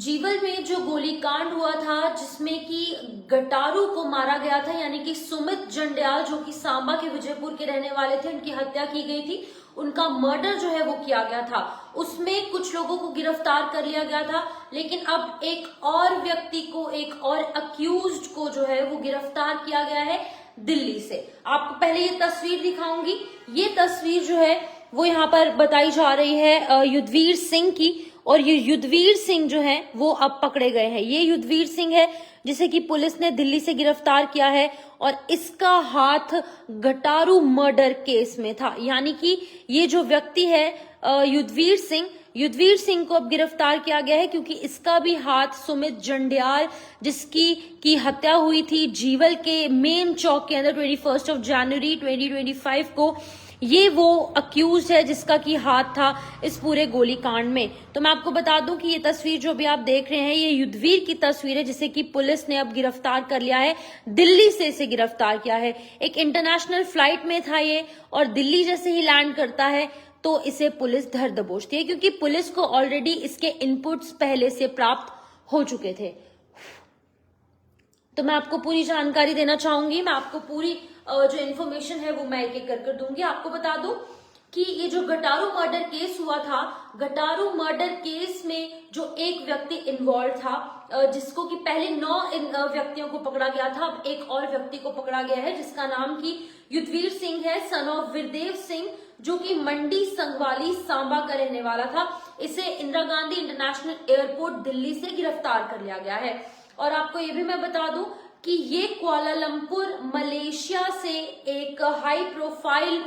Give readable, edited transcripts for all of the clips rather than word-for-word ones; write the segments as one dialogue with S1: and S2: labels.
S1: Jewel में जो गोलीकांड हुआ था जिसमें कि गटारू को मारा गया था, यानी कि सुमित जंड्याल जो कि सांबा के विजयपुर के रहने वाले थे, उनकी हत्या की गई थी, उनका मर्डर जो है वो किया गया था। उसमें कुछ लोगों को गिरफ्तार कर लिया गया था, लेकिन अब एक और व्यक्ति को, एक और अक्यूज्ड को जो है वो गिरफ्तार किया गया है दिल्ली से। आपको पहले ये तस्वीर दिखाऊंगी। ये तस्वीर जो है वो यहाँ पर बताई जा रही है युद्धवीर सिंह की, और ये युद्धवीर सिंह जो है वो अब पकड़े गए हैं। ये युद्धवीर सिंह है जिसे कि पुलिस ने दिल्ली से गिरफ्तार किया है, और इसका हाथ गटारू मर्डर केस में था। यानी कि ये जो व्यक्ति है युद्धवीर सिंह को अब गिरफ्तार किया गया है, क्योंकि इसका भी हाथ सुमित जंड्याल जिसकी की हत्या हुई थी जीवल के मेन चौक के अंदर 21 जनवरी 2025 को, ये वो अक्यूज है जिसका की हाथ था इस पूरे गोलीकांड में। तो मैं आपको बता दूं कि ये तस्वीर जो भी आप देख रहे हैं ये युद्धवीर की तस्वीर है, जिसे कि पुलिस ने अब गिरफ्तार कर लिया है, दिल्ली से इसे गिरफ्तार किया है। एक इंटरनेशनल फ्लाइट में था ये, और दिल्ली जैसे ही लैंड करता है तो इसे पुलिस धर दबोचती है, क्योंकि पुलिस को ऑलरेडी इसके इनपुट्स पहले से प्राप्त हो चुके थे। तो मैं आपको पूरी जानकारी देना चाहूंगी, मैं आपको पूरी जो इन्फॉर्मेशन है वो मैं एक एक कर दूंगी। आपको बता दूं कि ये जो गटारू मर्डर केस हुआ था, गटारू मर्डर केस में जो एक व्यक्ति इन्वॉल्व था, जिसको कि पहले 9 व्यक्तियों को पकड़ा गया था, अब एक और व्यक्ति को पकड़ा गया है जिसका नाम की युद्धवीर सिंह है, सन ऑफ वीरदेव सिंह, जो कि मंडी संगवाली सांबा का रहने वाला था। इसे इंदिरा गांधी इंटरनेशनल एयरपोर्ट दिल्ली से गिरफ्तार कर लिया गया है। और आपको ये भी मैं बता दूं कि ये कुआलालंपुर मलेशिया से एक हाई प्रोफाइल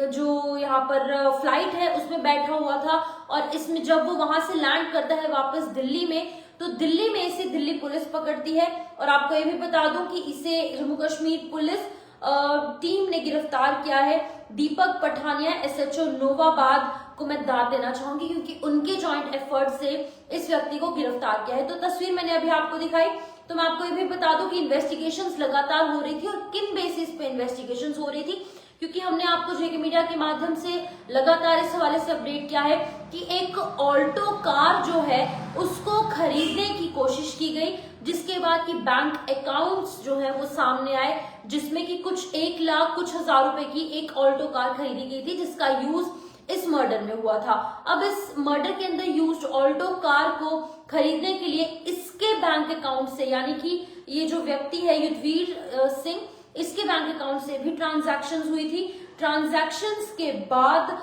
S1: जो यहाँ पर फ्लाइट है उसमें बैठा हुआ था, और इसमें जब वो वहां से लैंड करता है वापस दिल्ली में, तो दिल्ली में इसे दिल्ली पुलिस पकड़ती है। और आपको ये भी बता दूं कि इसे जम्मू कश्मीर पुलिस टीम ने गिरफ्तार किया है। दीपक पठानिया SHO नोवाबाद को मैं दाद देना चाहूंगी, क्योंकि उनके जॉइंट एफर्ट से इस व्यक्ति को गिरफ्तार किया है। तो तस्वीर मैंने अभी आपको दिखाई। तो मैं आपको ये भी बता दूं कि इन्वेस्टिगेशंस लगातार हो रही थी, और किन बेसिस पे इन्वेस्टिगेशंस हो रही थी, क्योंकि हमने आपको जेके मीडिया के माध्यम से लगातार इस हवाले से अपडेट किया है कि एक ऑल्टो कार जो है उसको खरीदने की कोशिश की गई, जिसके बाद कि बैंक अकाउंट्स जो है वो सामने आए, जिसमें कि कुछ 1 लाख कुछ हजार रुपए की एक ऑल्टो कार खरीदी गई थी, जिसका यूज इस मर्डर में हुआ था। अब इस मर्डर के अंदर यूज्ड ऑल्टो कार को खरीदने के लिए इसके बैंक अकाउंट से, यानी कि ये जो व्यक्ति है युद्धवीर सिंह, इसके बैंक अकाउंट से भी ट्रांजैक्शंस हुई थी। ट्रांजैक्शंस के बाद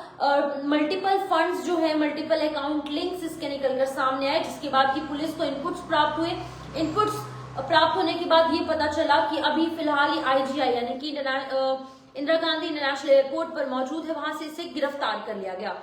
S1: मल्टीपल फंड्स जो है, मल्टीपल अकाउंट लिंक्स इसके निकलकर सामने आए, जिसके बाद की पुलिस को इनपुट्स प्राप्त हुए। इनपुट्स प्राप्त होने के बाद ये पता चला कि अभी फिलहाल ही IGI यानी कि इंदिरा गांधी इंटरनेशनल एयरपोर्ट पर मौजूद है, वहां से इसे गिरफ्तार कर लिया गया।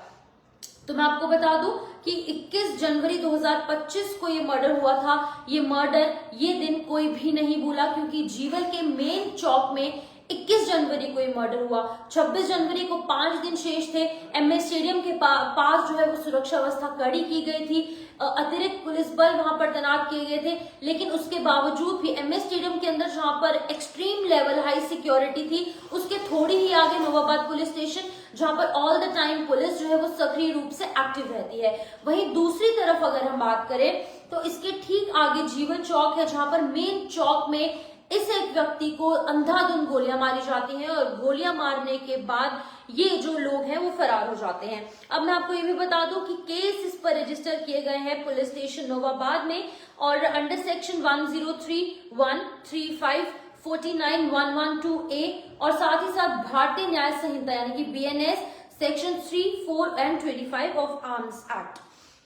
S1: तो मैं आपको बता दूं कि 21 जनवरी 2025 को ये मर्डर हुआ था। ये मर्डर, ये दिन कोई भी नहीं भूला, क्योंकि जीवल के मेन चौक में 21 जनवरी को ये मर्डर हुआ। 26 जनवरी को 5 दिन शेष थे। MS स्टेडियम के पास जो है वो सुरक्षा व्यवस्था कड़ी की गई थी, अतिरिक्त पुलिस बल वहां पर तैनात किए गए थे, लेकिन उसके बावजूद भी MS स्टेडियम के अंदर जहां पर एक्सट्रीम लेवल हाई सिक्योरिटी थी, उसके थोड़ी ही आगे नवाबाद पुलिस स्टेशन, जहां पर ऑल द टाइम पुलिस जो है वो सक्रिय रूप से एक्टिव रहती है। वहीं दूसरी तरफ अगर हम बात करें तो इसके ठीक आगे जीवन चौक है, जहां पर मेन चौक में इस एक व्यक्ति को अंधाधुंध गोलियां मारी जाती हैं, और गोलियां मारने के बाद ये जो लोग हैं वो फरार हो जाते हैं। अब मैं आपको ये भी बता दूं कि केस इस पर रजिस्टर किए गए हैं पुलिस स्टेशन नोवाबाद में, और अंडर सेक्शन 103(1)(35) 49(112)(a), और साथ ही साथ भारतीय न्याय संहिता यानी कि BNS section 3, 4 and 25 of arms act.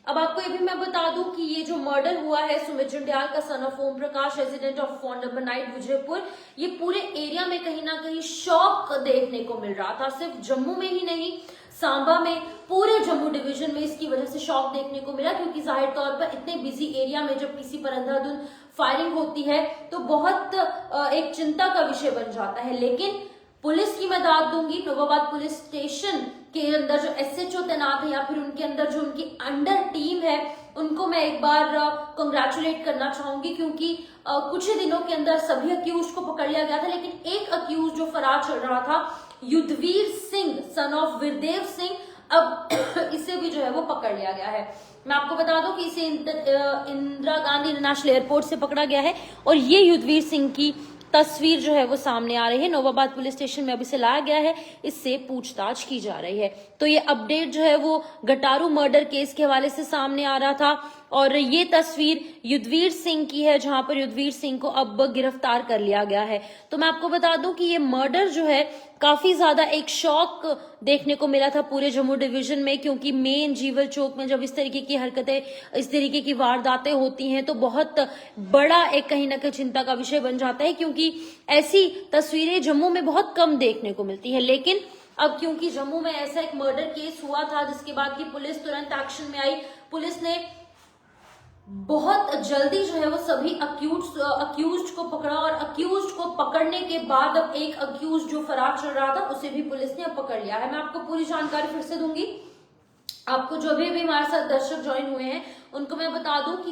S1: अब आपको ये भी मैं बता दूं कि ये जो मर्डर हुआ है सुमित जंड्याल का, son of Om Prakash, resident of phone number 9 Vijaypur, ये पूरे एरिया में कहीं ना कहीं शॉक देखने को मिल रहा था। सिर्फ जम्मू में ही नहीं, सांबा में, पूरे जम्मू डिवीजन में इसकी वजह से शॉक देखने को मिला, क्योंकि जाहिर तौर पर इतने बिजी एरिया में जब किसी पर अंधाधुंध फायरिंग होती है तो बहुत एक चिंता का विषय बन जाता है। लेकिन पुलिस की मैं दाद दूंगी, नवाबाद पुलिस स्टेशन के अंदर जो SHO तैनात है, या फिर उनके अंदर जो उनकी अंडर टीम है, उनको मैं एक बार कंग्रेचुलेट करना चाहूंगी, क्योंकि कुछ ही दिनों के अंदर सभी अक्यूज को पकड़ लिया गया था, लेकिन एक अक्यूज जो फरार चल रहा था, युद्धवीर सिंह सन ऑफ वीरदेव सिंह, अब इसे भी जो है वो पकड़ लिया गया है। मैं आपको बता दूं कि इसे इंदिरा गांधी इंटरनेशनल एयरपोर्ट से पकड़ा गया है और ये युद्धवीर सिंह की तस्वीर जो है वो सामने आ रही है। नोवाबाद पुलिस स्टेशन में अभी से लाया गया है, इससे पूछताछ की जा रही है। तो ये अपडेट जो है वो गटारू मर्डर केस के हवाले से सामने आ रहा था और ये तस्वीर युद्धवीर सिंह की है, जहां पर युद्धवीर सिंह को अब गिरफ्तार कर लिया गया है। तो मैं आपको बता दूं कि ये मर्डर जो है काफी ज्यादा एक शॉक देखने को मिला था पूरे जम्मू डिवीजन में, क्योंकि मेन जीवल चौक में जब इस तरीके की हरकतें, इस तरीके की वारदातें होती हैं तो बहुत बड़ा एक कहीं ना कहीं चिंता का विषय बन जाता है, क्योंकि ऐसी तस्वीरें जम्मू में बहुत कम देखने को मिलती है। लेकिन अब क्योंकि जम्मू में ऐसा एक मर्डर केस हुआ था जिसके बाद की पुलिस तुरंत एक्शन में आई, पुलिस ने बहुत जल्दी जो है वो सभी अक्यूज्ड को पकड़ा और अक्यूज्ड को पकड़ने के बाद अब एक अक्यूज्ड जो फरार चल रहा था उसे भी पुलिस ने अब पकड़ लिया है। मैं आपको पूरी जानकारी फिर से दूंगी। आपको जो भी हमारे साथ दर्शक ज्वाइन हुए हैं उनको मैं बता दूं कि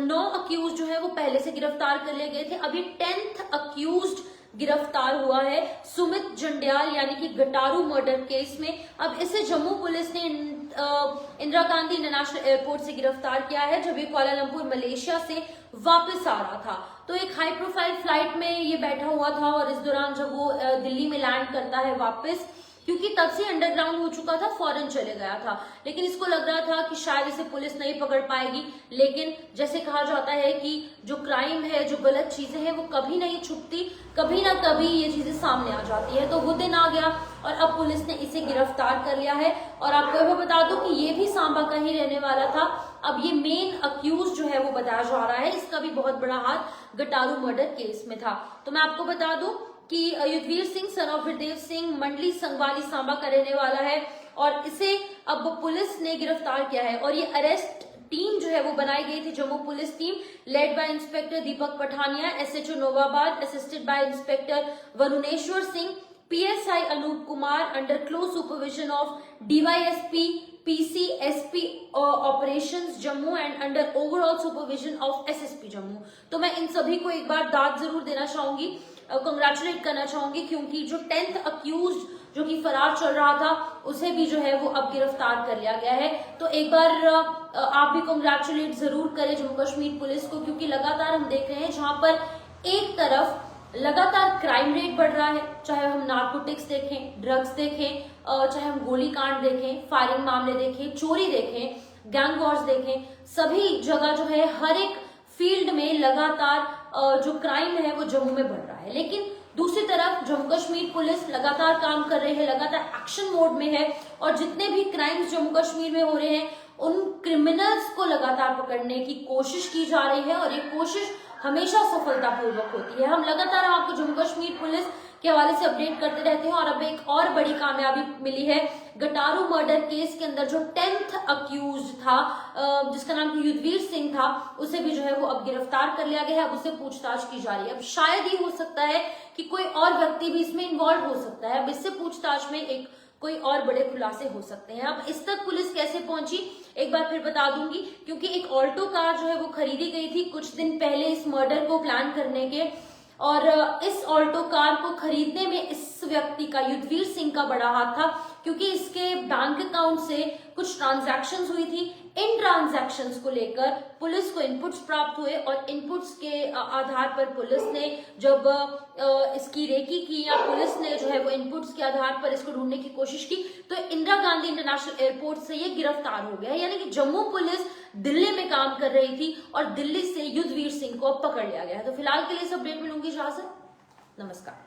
S1: 9 अक्यूज जो है वो पहले से गिरफ्तार कर लिए गए थे। अभी 10th अक्यूज्ड गिरफ्तार हुआ है सुमित जंडियाल यानी कि गटारू मर्डर केस में। अब इसे जम्मू पुलिस ने इंदिरा गांधी इंटरनेशनल एयरपोर्ट से गिरफ्तार किया है जब ये कुआलालंपुर मलेशिया से वापस आ रहा था। तो एक हाई प्रोफाइल फ्लाइट में ये बैठा हुआ था और इस दौरान जब वो दिल्ली में लैंड करता है वापस, क्योंकि तब से अंडरग्राउंड हो चुका था, फॉरेन चले गया था, लेकिन इसको लग रहा था कि शायद इसे पुलिस नहीं पकड़ पाएगी। लेकिन जैसे कहा जाता है कि जो क्राइम है, जो गलत चीजें हैं वो कभी नहीं छुपती, कभी ना कभी ये चीजें सामने आ जाती है। तो वो दिन आ गया और अब पुलिस ने इसे गिरफ्तार कर लिया है। और आपको यह बता दूं कि ये भी सांबा का ही रहने वाला था। अब ये मेन अक्यूज जो है वो बताया जा रहा है, इसका भी बहुत बड़ा हाथ गटारू मर्डर केस में था। तो मैं आपको बता दूं कि युद्धवीर सिंह सन ऑफ हरदेव सिंह मंडली संगवाली सांबा का रहने वाला है और इसे अब पुलिस ने गिरफ्तार किया है। और ये अरेस्ट टीम जो है वो बनाई गई थी, Jammu police team led by inspector Deepak Pathania, SHO Nowabad, assisted by inspector Varuneshwar Singh, PSI Anoop Kumar, under close supervision of DYSP PCSP operations Jammu and under overall supervision of SSP Jammu. तो मैं इन सभी को एक बार दाद जरूर देना चाहूंगी, कंग्रेचुलेट करना चाहूंगी, क्योंकि जो 10th अक्यूज जो कि फरार चल रहा था उसे भी जो है वो अब गिरफ्तार कर लिया गया है। तो एक बार आप भी कंग्रेचुलेट जरूर करें जम्मू कश्मीर पुलिस को, क्योंकि लगातार हम देख रहे हैं जहां पर एक तरफ लगातार क्राइम रेट बढ़ रहा है, चाहे हम नार्कोटिक्स देखें, ड्रग्स देखें, चाहे हम गोली कांड देखें, फायरिंग मामले देखें, चोरी देखें, गैंग वॉर्स देखें, सभी जगह जो है हर एक फील्ड में लगातार जो क्राइम है वो जम्मू में बढ़ रहा है। लेकिन दूसरी तरफ जम्मू कश्मीर पुलिस लगातार काम कर रही है, लगातार एक्शन मोड में है और जितने भी क्राइम्स जम्मू कश्मीर में हो रहे हैं उन क्रिमिनल्स को लगातार पकड़ने की कोशिश की जा रही है और ये कोशिश हमेशा सफलतापूर्वक होती है। हम लगातार आपको जम्मू कश्मीर पुलिस के हवाले से अपडेट करते रहते हैं और अब एक और बड़ी कामयाबी मिली है। गटारू मर्डर केस के अंदर जो 10th अक्यूज था, जिसका नाम युद्धवीर सिंह था, उसे भी जो है वो अब गिरफ्तार कर लिया गया है। अब उसे पूछताछ की जा रही है। अब शायद ये हो सकता है कि कोई और व्यक्ति भी इसमें इन्वॉल्व हो सकता है। अब इससे पूछताछ में एक कोई और बड़े खुलासे हो सकते हैं। अब इस तक पुलिस कैसे पहुंची एक बार फिर बता दूंगी, क्योंकि एक ऑल्टो कार जो है वो खरीदी गई थी कुछ दिन पहले इस मर्डर को प्लान करने के, और इस ऑल्टो कार को खरीदने में इस व्यक्ति का, युद्धवीर सिंह का बड़ा हाथ था, क्योंकि इसके बैंक अकाउंट से कुछ ट्रांजैक्शंस हुई थी। इन ट्रांजैक्शंस को लेकर पुलिस को इनपुट्स प्राप्त हुए और इनपुट्स के आधार पर पुलिस ने जब इसकी रेकी की, या पुलिस ने जो है वो इनपुट्स के आधार पर इसको ढूंढने की कोशिश की, तो इंदिरा गांधी इंटरनेशनल एयरपोर्ट से ये गिरफ्तार हो गया। यानी कि जम्मू पुलिस दिल्ली में काम कर रही थी और दिल्ली से युद्धवीर सिंह को पकड़ लिया गया है। तो फिलहाल के लिए इस अपडेट में लूंगी इजाजत। नमस्कार।